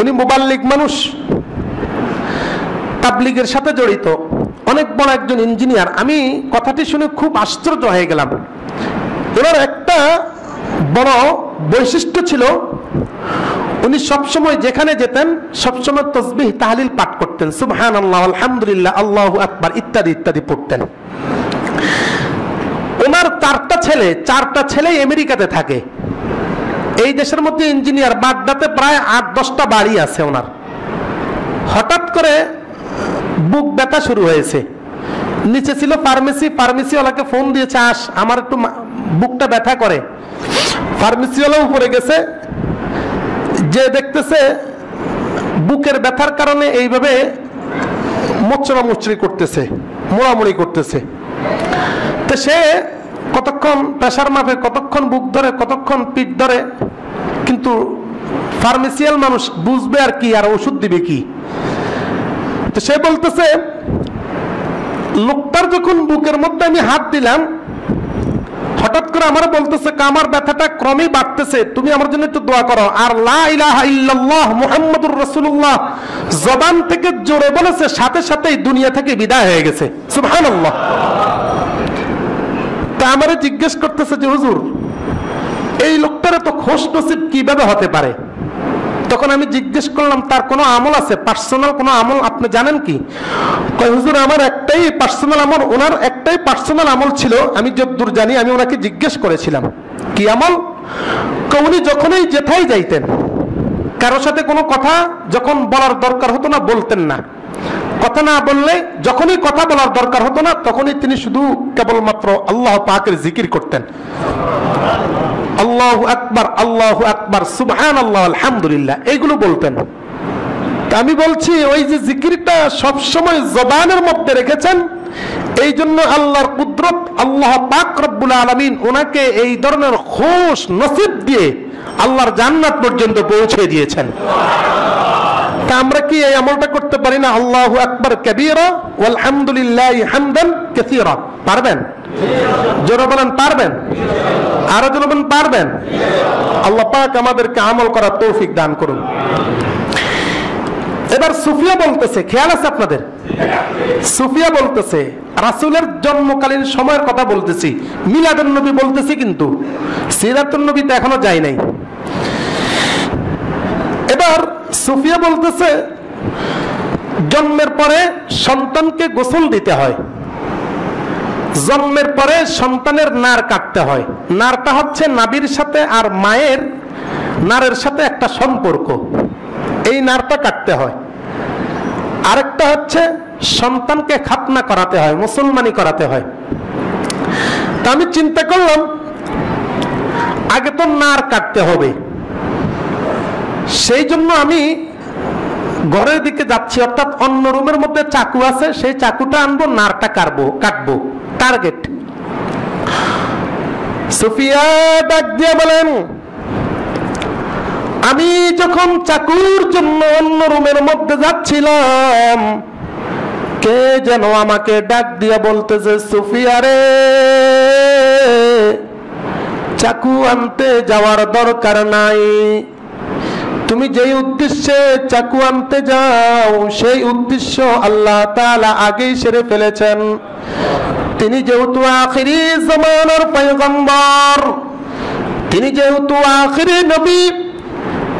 উনি মুবাল্লিগ মানুষ, তাবলিগের সাথে জড়িত, অনেক বড় একজন ইঞ্জিনিয়ার। আমি কথাটি শুনে খুব আশ্চর্য হয়ে গেলাম। ওনার একটা বড় বৈশিষ্ট্য ছিল, উনি সবসময় যেখানে যেতেন সবসময় তসবিহ তাহলিল পাঠ করতেন, সুবহানাল্লাহ, আলহামদুলিল্লাহ, আল্লাহু আকবার ইত্যাদি ইত্যাদি পড়তেন। ওনার চারটা ছেলে আমেরিকাতে থাকে। এই দেশের মধ্যে ইঞ্জিনিয়ার, বাগদাতে প্রায় 8-10টা বাড়ি আছে ওনার। হঠাৎ করে বুক ব্যথা শুরু হয়েছে। নিচে ছিল ফার্মেসিওয়ালাকে ফোন দিয়েছে, আমার একটু বুকটা ব্যথা করে। ফার্মেসিওয়ালা উপরে গেছে, যে দেখতেছে বুকের ব্যথার কারণে এইভাবে মোচড়ামুচড়ি করতেছে, মোড়ামুড়ি করতেছে। তো সে কতক্ষণ প্রেশার মাপে, কতক্ষণ বুক ধরে, কতক্ষণ পিঠ ধরে, কিন্তু ফার্মেসিয়াল মানুষ বুঝবে আর কি, আর ওষুধ দিবে কি। তো সে বলতেছে, লোকটার যখন বুকের মধ্যে আমি হাত দিলাম, হঠাৎ করে আমার বলতেছে আমার ব্যথাটা ক্রমেই বাড়তেছে, তুমি আমার জন্য একটু দোয়া করো। আর লা ইলাহা ইল্লাল্লাহ মুহাম্মাদুর রাসূলুল্লাহ জবান থেকে জোরে বলেছে, সাথে সাথেই দুনিয়া থেকে বিদায় হয়ে গেছে, সুবহানাল্লাহ। তা আমারে জিজ্ঞেস করতেছে যে হুজুর, এই লোকটার তো খোশ নসিব কিভাবে হতে পারে? তখন আমি জিজ্ঞেস করলাম, তার কোনো আমল আছে, পার্সোনাল কোনো আমল আপনি জানেন কি? কয় হুজুর, আমার একটাই পার্সোনাল আমল, ওনার একটাই পার্সোনাল আমল ছিল, আমি যতদূর জানি আমি ওনাকে জিজ্ঞেস করেছিলাম কি আমল। উনি যখনই যেথায় যাইতেন, কারো সাথে কোনো কথা যখন বলার দরকার হতো না বলতেন না, কথা না বললে যখনই কথা বলার দরকার হতো না তখনই তিনি শুধু কেবলমাত্র আল্লাহ পাকের জিকির করতেন, আল্লাহু আকবার, আল্লাহু আকবার, সুবহানাল্লাহ, আলহামদুলিল্লাহ, এইগুলো বলতেন। আমি বলছি ওই যে জিকিরটা সবসময় জবানের মধ্যে রেখেছেন, এই জন্য আল্লাহর কুদরত, আল্লাহ পাক রব্বুল আলামিন ওনাকে এই ধরনের খোশ নসিব দিয়ে আল্লাহর জান্নাত পর্যন্ত পৌঁছে দিয়েছেন। তা আমরা কি এই আমলটা করতে পারি না? আল্লাহু আকবার কাবীরা ওয়াল হামদুলিল্লাহি হামদান কাসীরা। পারবেন? জোরে বলেন পারবেন? আরো জোরে বলেন পারবেন? আল্লাহ পাক আমাদেরকে আমল করার তৌফিক দান করুন। এবার সুফিয়া বলতেছে, খেয়াল আছে আপনাদের? সুফিয়া বলতেছে, রাসূলের জন্মকালীন সময়ের কথা বলতেছি, মিলাদুন নবী বলতেছি, কিন্তু সিরাতুন নবী তো এখনো যায় নাই। এবার সুফিয়া বলতেছে, জন্মের পরে সন্তানকে গোসল দিতে হয়, জন্মের পরে সন্তানের নার কাটতে হয়। নারটা হচ্ছে নাভির সাথে আর মায়ের নারের সাথে একটা সম্পর্ক, এই নারটা কাটতে হয়। আরেকটা হচ্ছে সন্তানকে খাতনা করাতে হয়, মুসলমানি করাতে হয়। তা আমি চিন্তা করলাম, আগে তো নার কাটতে হবে, সেই জন্য আমি ঘরের দিকে যাচ্ছি, অর্থাৎ অন্য রুমের মধ্যে চাকু আছে, সেই চাকুটা আনবো, নারটা কাটবো, টার্গেট। সুফিয়া ডাক দিয়ে বলেন, আমি যখন চাকুর জন্য অন্য রুমের মধ্যে যাচ্ছিলাম, কে যেন আমাকে ডাক দিয়ে বলতেছে, সুফিয়া রে, চাকু আনতে যাওয়ার দরকার নাই, তুমি যেই উদ্দেশ্যে চাকু আনতে যাও সেই উদ্দেশ্য আল্লাহ তাআলা আগেই সেরে ফেলেছেন। তিনি যেহেতু আখিরি জামানার পয়গম্বর, তিনি যেহেতু আখিরি নবী,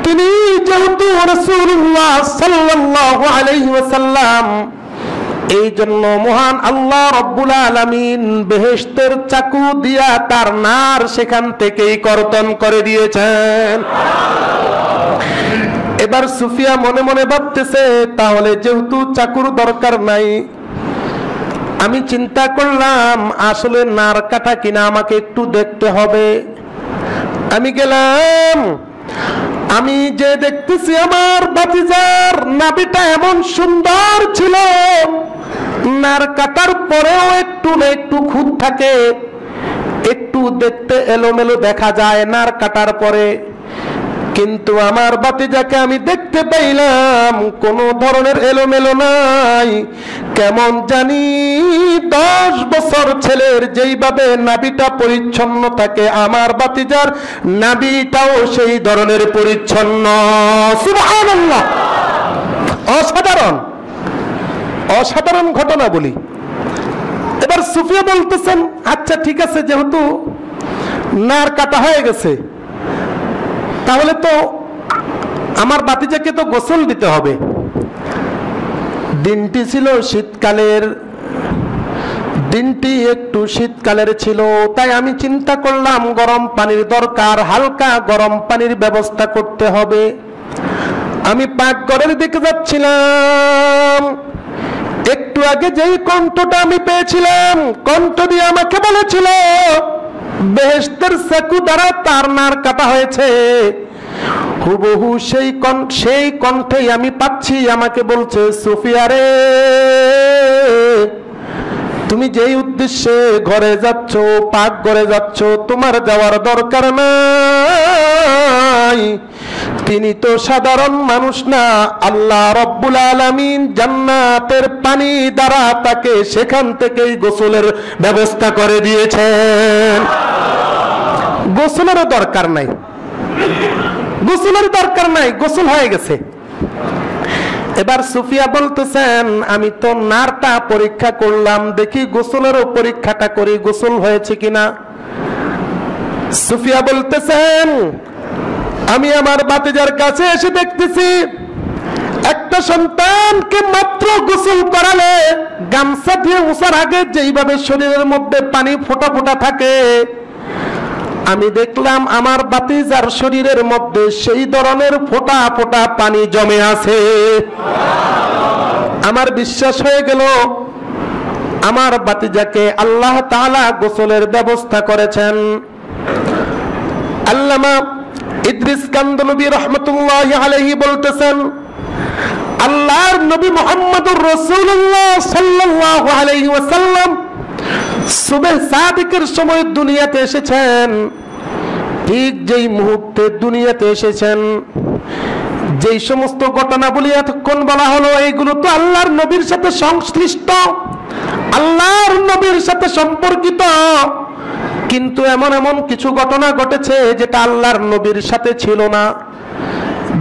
তিনি যেহেতু রাসূলুল্লাহ সাল্লাল্লাহু আলাইহি ওয়াসাল্লাম, এই জন্য মহান আল্লাহ রব্বুল আলামিন বেহেশতের চাকু দিয়া তার নার সেখান থেকেই কর্তন করে দিয়েছেন। এবার সুফিয়া মনে মনে ভাবতেছে, তাহলে যেহেতু চাকুর দরকার নাই, আমি চিন্তা করলাম আসলে নার কাটা কিনা আমাকে একটু দেখতে হবে। আমি গেলাম, আমি যে দেখতেছি আমার ভাতিজার নাভিটা এমন সুন্দর ছিল, নার কাটার পরেও একটু না একটু খুঁত থাকে, একটু দেখতে এলোমেলো দেখা যায় নার কাটার পরে, কিন্তু আমার ভাতিজাকে আমি দেখতে পাইলাম কোন ধরনের এলোমেলো নাই। কেমন জানি 10 বছর ছেলের যেইভাবে নাভিটা পরিচ্ছন্ন থাকে, আমার ভাতিজার নাভিটাও সেই ধরনের পরিচ্ছন্ন। সুবহানাল্লাহ! অসাধারণ অসাধারণ ঘটনা বলি। সুফিয়া বলতেছেন, আচ্ছা ঠিক আছে, যেহেতু নার কাটা হয়ে গেছে, তাহলে তো আমার বাতিজাকে তো গোসল দিতে হবে। দিনটি ছিল শীতকালের, দিনটি একটু শীতকালের ছিল, তাই আমি চিন্তা করলাম গরম পানির দরকার, হালকা গরম পানির ব্যবস্থা করতে হবে। আমি পাকঘরের দিকে যাচ্ছিলাম, একটু আগে যেই কণ্ঠটা আমি পেয়েছিলাম, কণ্ঠ দিয়ে আমাকে বলেছিল বেহেশতের চাকু দ্বারা তার নার কাটা হয়েছে, হুবহু সেই কণ্ঠেই আমি পাচ্ছি আমাকে বলছে, সুফিয়া রে, তুমি যেই উদ্দেশ্যে ঘরে যাচ্ছ, পাক ঘরে যাচ্ছ, তোমার যাওয়ার দরকার নাই। তিনি তো সাধারণ মানুষ না, আল্লাহ রব্বুল আলামিন জান্নাতের পানি দ্বারা তাকে সেখান থেকেই গোসলের ব্যবস্থা করে দিয়েছেন। গোসলেরও দরকার নাই, গোসলের দরকার নাই, গোসল হয়ে গেছে। এবার সুফিয়া বলতেছেন, আমি তো নারটা পরীক্ষা করলাম, দেখি গোসলেরও পরীক্ষাটা করি, গোসল হয়েছে কিনা। সুফিয়া বলতেছেন, আমি আমার ভাতিজার কাছে এসে দেখতেছি একটা সন্তানকে মাত্র গোসল করালে গামছা দিয়ে মুছার আগে যেইভাবে শরীরের মধ্যে পানি ফোঁটা ফোঁটা থাকে, আমি দেখলাম আমার ভাতিজার শরীরের মধ্যে সেই ধরনের ফোঁটা ফোঁটা পানি জমে আছে। আমার বিশ্বাস হয়ে গেল আমার ভাতিজাকে আল্লাহ তাআলা গোসলের ব্যবস্থা করেছেন। আল্লামা ইদ্রিস কান্দলবী রহমতুল্লাহি আলাইহি বলতেছেন, আল্লাহর নবী মুহাম্মদুর রাসূলুল্লাহ সাল্লাল্লাহু আলাইহি ওয়াসাল্লাম সুবহ সাদিকের সময় দুনিয়াতে এসেছেন। ঠিক যেই মুহূর্তে দুনিয়াতে এসেছেন, যেই সমস্ত ঘটনাবলী এতক্ষণ বলা হলো, এইগুলো তো আল্লাহর নবীর সাথে সংশ্লিষ্ট, আল্লাহর নবীর সাথে সম্পর্কিত, কিন্তু এমন এমন কিছু ঘটনা ঘটেছে যেটা আল্লাহর নবীর সাথে ছিল না।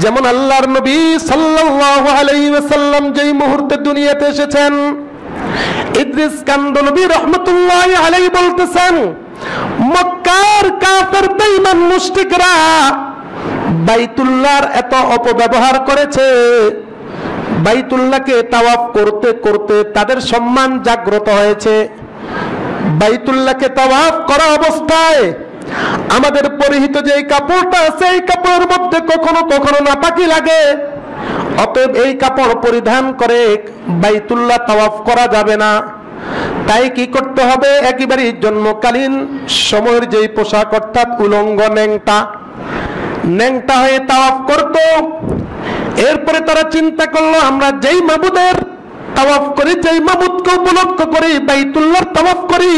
যেমন আল্লাহর নবী সাল্লাল্লাহু আলাইহি ওয়াসাল্লাম যেই মুহূর্তে দুনিয়াতে এসেছেন, ইদ্রিস কান্দলবী রহমতুল্লাহি আলাইহি বলতেছেন, মক্কার কাফের বেঈমান মুশরিকরা বাইতুল্লাহর এত অপব্যবহার করেছে, বাইতুল্লাহকে তাওয়াফ করতে করতে তাদের সম্মান জাগ্রত হয়েছে। বাইতুল্লাহকে তাওয়াফ করা অবস্থায় আমাদের পরিহিত যে কাপড়টা আছে, এই কাপড়ের মধ্যে কখনো কখনো নাপাকি লাগে, অতএব এই কাপড় পরিধান করে বাইতুল্লাহ তাওয়াফ করা যাবে না। তাই কি করতে হবে, একেবারে জন্মকালীন সময়ের যেই পোশাক, অর্থাৎ উলঙ্গ ন্যাংটা হয়ে তাওয়াফ করত। এরপরে তারা চিন্তা করলো, আমরা যেই মাবুদের তাওয়াফ করি, যেই মাবুদকে উপলক্ষ করি বাইতুল্লাহর তাওয়াফ করি,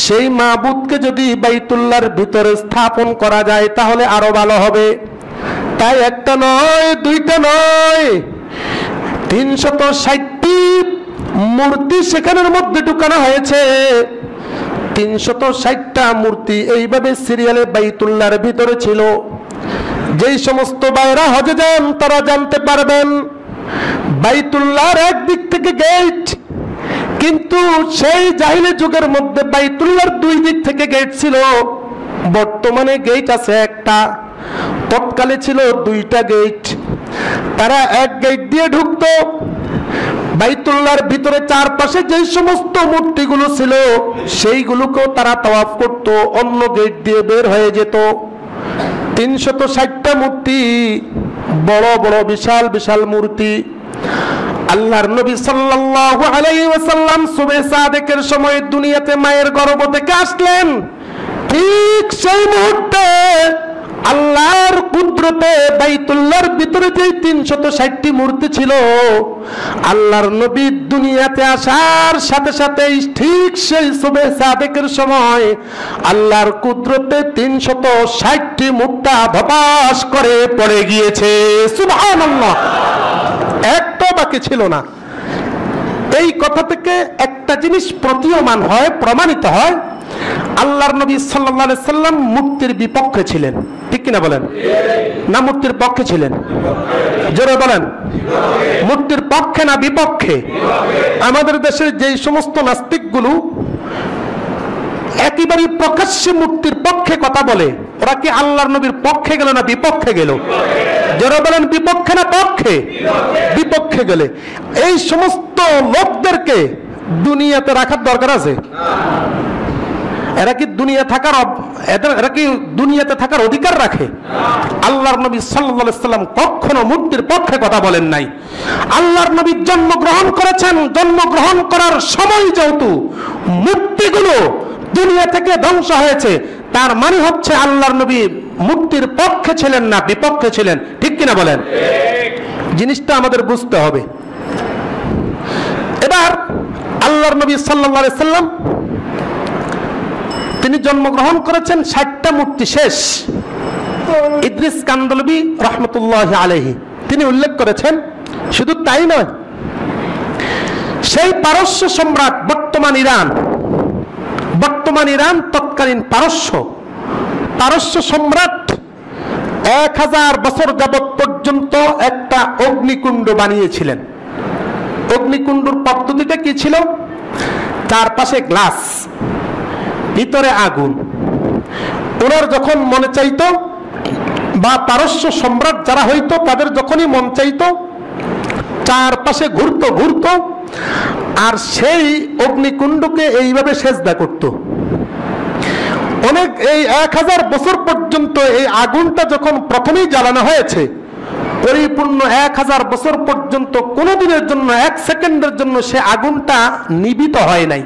সেই মাবুদকে যদি বাইতুল্লাহর ভিতরে স্থাপন করা যায় তাহলে আরো ভালো হবে। তাই একটা নয়, দুইটা নয়, 360টি মূর্তি সেখানের মধ্যে ঢুকানো হয়েছে। 360টা মূর্তি এইভাবে সিরিয়ালে বাইতুল্লাহর ভিতরে ছিল। যেই সমস্ত ভাইরা হজে যান তারা জানতে পারবেন, বাইতুল্লাহর একদিক থেকে গেট, কিন্তু সেই জাহিলি যুগের মধ্যে বাইতুল্লাহর দুই দিক থেকে গেট ছিল। বর্তমানে গেট আছে একটা, তৎকালে ছিল দুইটা গেট। তারা এক গেট দিয়ে ঢুকতো বাইতুল্লাহর ভিতরে, চারপাশে যেই সমস্ত মূর্তিগুলো ছিল সেইগুলোকেও তারা তাওয়াফ করত, অন্য গেট দিয়ে বের হয়ে যেত। 360টা মূর্তি, বড় বড় বিশাল বিশাল মূর্তি। আল্লাহর নবী সাল্লাল্লাহু আলাইহি ওয়াসাল্লাম সুবহে সাদিকের সময় দুনিয়াতে মায়ের গর্ভ থেকে আসলেন। ঠিক সেই মুহূর্তে আল্লাহর কুদরতে বাইতুল্লাহর ভিতরে যে 360টি মূর্তি ছিল, আল্লাহর নবী দুনিয়াতে আসার সাথে সাথে ঠিক সেই সুবহে সাদিকের সময় আল্লাহর কুদরতে 360টি মুক্তা ধপাস করে পড়ে গিয়েছে। সুবহানাল্লাহ, একটা বাকি ছিল না। এই কথা থেকে একটা জিনিস প্রতীয়মান হয়, প্রমাণিত হয়, আল্লাহর নবী সাল্লাল্লাহু আলাইহি সাল্লাম মূর্তির বিপক্ষে ছিলেন, ঠিক কিনা বলেন? না মূর্তির পক্ষে ছিলেন? জোরে বলেন। মূর্তির পক্ষে না বিপক্ষে? আমাদের দেশের যেই সমস্ত নাস্তিকগুলো একেবারে প্রকাশ্যে মূর্তির পক্ষে কথা বলে, ওরা কি আল্লাহর নবীর পক্ষে গেল না বিপক্ষে গেল? যারা বলেন বিপক্ষে না পক্ষে? বিপক্ষে গেলে। এই সমস্ত লোকদেরকে দুনিয়াতে রাখার দরকার আছে? এরা কি দুনিয়াতে থাকার অধিকার রাখে? আল্লাহর নবী সাল্লাল্লাহু আলাইহি সাল্লাম কখনো মূর্তির পক্ষে কথা বলেন নাই। আল্লাহর নবী জন্মগ্রহণ করেছেন, জন্মগ্রহণ করার সময় যেহেতু মূর্তিগুলো দুনিয়া থেকে ধ্বংস হয়েছে, তার মানে হচ্ছে আল্লাহর নবী মূর্তির পক্ষে ছিলেন না বিপক্ষে ছিলেন, ঠিক কিনা বলেন? জিনিসটা আমাদের বুঝতে হবে। এবার আল্লাহর নবী সাল্লাল্লাহু আলাইহি সাল্লাম তিনি জন্মগ্রহণ করেছেন, 60টা মূর্তি শেষ। ইদ্রিস কান্দলবি রহমতুল্লাহ আলাইহি তিনি উল্লেখ করেছেন। শুধু তাই নয়, সেই পারস্য সম্রাট বর্তমান ইরান তৎকালীন পারস্য সম্রাট 1000 বছর যাবৎ পর্যন্ত একটা অগ্নিকুণ্ড বানিয়েছিলেন। অগ্নিকুণ্ডর পদ্ধতিটা কি ছিল? চারপাশে গ্লাস, ভিতরে আগুন। ওনার যখন মনে চাইতো, বা পারস্য সম্রাট যারা হইতো তাদের যখনই মন চাইতো, চারপাশে ঘুরতো আর সেই অগ্নিকুণ্ডকে এইভাবে সেজদা করত। অনেক এই 1000 বছর পর্যন্ত এই আগুনটা যখন প্রথমেই জ্বালানো হয়েছে, পরিপূর্ণ 1000 বছর পর্যন্ত কোনোদিনের জন্য 1 সেকেন্ডের জন্য সে আগুনটা নিবিত হয় নাই,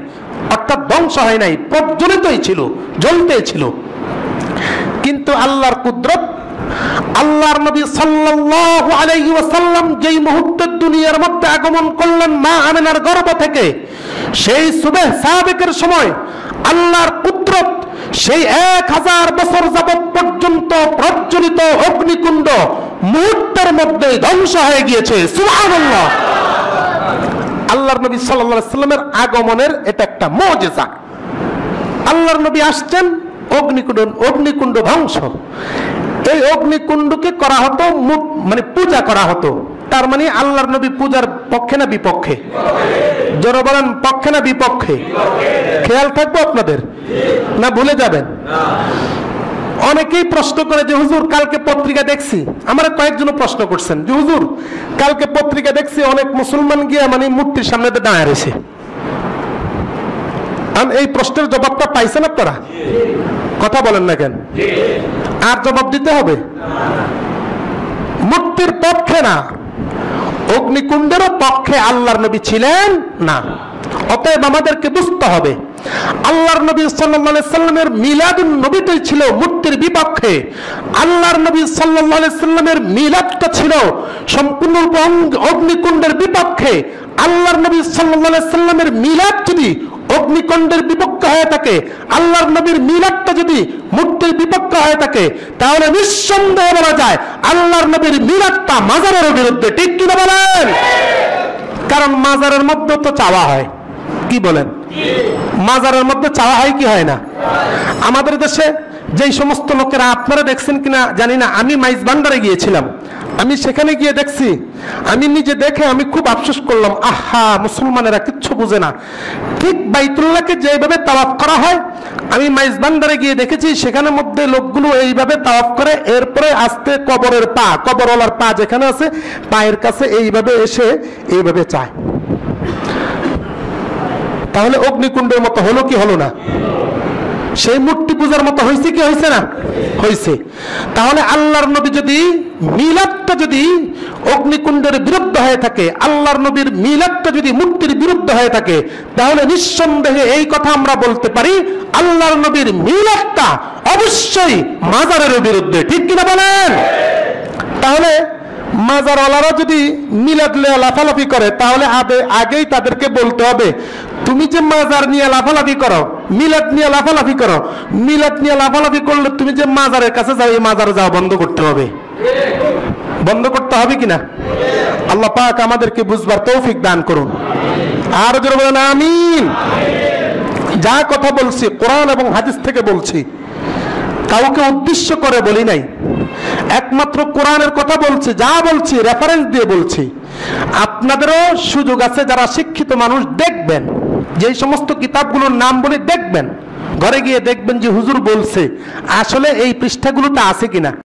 অর্থাৎ ধ্বংস হয় নাই, প্রজ্বলিতই ছিল, জ্বলতেই ছিল। কিন্তু আল্লাহর কুদরত, আল্লাহর নবী সাল্লাল্লাহু আলাইহি ওয়াসাল্লাম যেই মুহূর্তে দুনিয়ার মধ্যে আগমন করলেন মা আমিনার গর্ভ থেকে, সেই সুবহ সাদিকের সময় আল্লাহর কুদরত সেই 1000 বছর যাবত পর্যন্ত প্রজ্বলিত অগ্নিকুণ্ড মুহূর্তের মধ্যে ধ্বংস হয়ে গিয়েছে। সুবহানাল্লাহ। আল্লাহর নবী সাল্লাল্লাহু আলাইহি ওয়াসাল্লামের আগমনের এটা একটা মুজিজা। আল্লাহর নবী আসছেন, অগ্নিকুণ্ড ধ্বংস। এই অগ্নিকুণ্ডকে করা হতো মানে পূজা করা হতো। তার মানে আল্লাহর নবী পূজার পক্ষে না বিপক্ষে? যারা বলেন পক্ষে না বিপক্ষে? খেয়াল থাকবো আপনাদের, না ভুলে যাবেন? অনেকেই প্রশ্ন করে যে হুজুর কালকে পত্রিকা দেখছি, আমার কয়েকজন প্রশ্ন করছেন যে হুজুর কালকে পত্রিকা দেখছি অনেক মুসলমান গিয়া মানে মূর্তির সামনে দাঁড়িয়ে রয়েছে। এই প্রশ্নের জবাবটা পাইছেন আপনারা? কথা বলেন না কেন? আর জবাব দিতে হবে। মূর্তির পক্ষে না, অগ্নিকুণ্ডেরও পক্ষে আল্লাহর নবী ছিলেন না। অতএব আমাদেরকে বুঝতে হবে আল্লাহর নবী সাল্লাল্লাহু আলাইহি সাল্লামের মিলাদুন নবীটাই ছিল মূর্তির বিপক্ষে। আল্লাহর নবী সাল্লাল্লাহু আলাইহি সাল্লামের মিলাদটা ছিল সম্পূর্ণরূপে অগ্নিকুণ্ডের বিপক্ষে। আল্লাহর নবী সাল্লাল্লাহু আলাইহি সাল্লামের মিলাদ যদি অগ্নিকুণ্ডের বিপক্ষে হয়ে থাকে, আল্লাহর নবীর মিলাদটা যদি মূর্তির বিপক্ষে হয়ে থাকে, তাহলে নিঃসন্দেহে বলা যায় আল্লাহর নবীর মিলাদটা মাজারের বিরুদ্ধে, ঠিক কিনা বলেন? কারণ মাজারের মধ্যে তো চাওয়া হয়, কি বলেন? মাজারের মধ্যে চাওয়া হয় কি হয় না? আমাদের দেশে যেই সমস্ত লোকেরা, আপনারা দেখছেন কিনা জানি না, আমি মাইজ ভান্ডারে গিয়েছিলাম, আমি সেখানে গিয়ে দেখছি, আমি নিজে দেখে আমি খুব আফসোস করলাম, আহা মুসলমানেরা কিচ্ছু বুঝে না। ঠিক বাইতুল্লাহকে যেভাবে তাওয়াফ করা হয়, আমি মাইজ ভান্ডারে গিয়ে দেখেছি সেখানে মধ্যে লোকগুলো এইভাবে তাওয়াফ করে, এরপরে আস্তে কবরের পা, কবরওয়ালার পা যেখানে আছে, পায়ের কাছে এইভাবে এসে এইভাবে চায়। তাহলে অগ্নিকুণ্ডের মতো হলো কি হলো না? সেই মূর্তি পূজার মতো হয়েছে কি হয়েছে না? হয়েছে। তাহলে আল্লাহর নবী যদি মিলাদটা যদি অগ্নিকুণ্ডের বিরুদ্ধে হয়ে থাকে, আল্লাহর নবীর মিলাদটা যদি মূর্তির বিরুদ্ধে হয়ে থাকে, তাহলে নিঃসন্দেহে এই কথা আমরা বলতে পারি আল্লাহর নবীর মিলাদটা অবশ্যই মাজারের বিরুদ্ধে, ঠিক কিনা বলেন? তাহলে মাজারওয়ালারা যদি মিলাদ নিয়ে লাফালাফি করে, তাহলে আগেই তাদেরকে বলতে হবে তুমি যে মাজার নিয়ে লাফালাফি করো, মিলাদ নিয়ে লাফালাফি করো, মিলাদ নিয়ে লাফালাফি করলে তুমি যে মাজারের কাছে যাও, এই মাজারে যাও বন্ধ করতে হবে। বন্ধ করতে হবে কিনা? আল্লাহ পাক আমাদেরকে বুঝবার তৌফিক দান করুন। আর জোরে বলেন আমিন। যা কথা বলছি কোরআন এবং হাদিস থেকে বলছি, কাউকে উদ্দেশ্য করে বলি নাই, একমাত্র কোরআনের কথা বলছি, যা বলছি রেফারেন্স দিয়ে বলছি। আপনাদেরও সুযোগ আছে, যারা শিক্ষিত মানুষ দেখবেন, যেই সমস্ত কিতাবগুলোর নাম বলে দেখবেন, ঘরে গিয়ে দেখবেন যে হুজুর বলছে আসলে এই পৃষ্ঠাগুলোতে আছে কিনা।